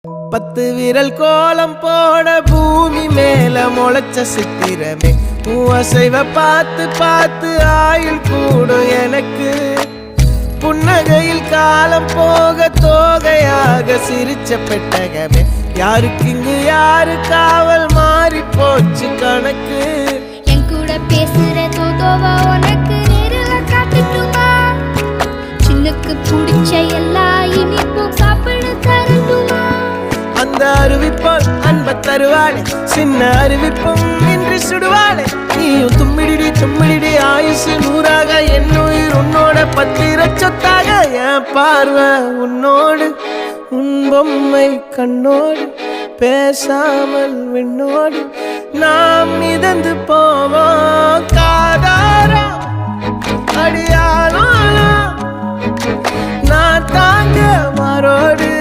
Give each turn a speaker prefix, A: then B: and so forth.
A: 10 விரல் கோலம் போட பூமி மேல முளைச்ச சித்திரமே அசைவ பார்த்து பார்த்து ஆயுள் கூடும் எனக்கு புன்னகையில் காலம் போக தோகையாக சிரிச்ச பெட்டகமே யாருக்கு இங்கு யாரு காவல் மாறி போச்சு கணக்கு
B: என் கூட பேசுற தோதோவா உனக்கு நேரில் காட்டுட்டுமா சின்னக்கு பிடிச்ச எல்லா இனிப்பும் சாப்பிட தரட்டுமா
A: அந்த அறிவிப்போல் அன்ப தருவாளே சின்ன அறிவிப்பும் இன்று சுடுவாளே நீயும் தும்மிடி ஆயுசு 100ஆக என் உயிர் உன்னோட 10 சொத்தாக என் பார்வை உன்னோடு உன் பொம்மை கண்ணோடு பேசாமல் விண்ணோடு நாம் மிதந்து போவோம் காதாரா அடியானோ நான் தாங்க மாறோடு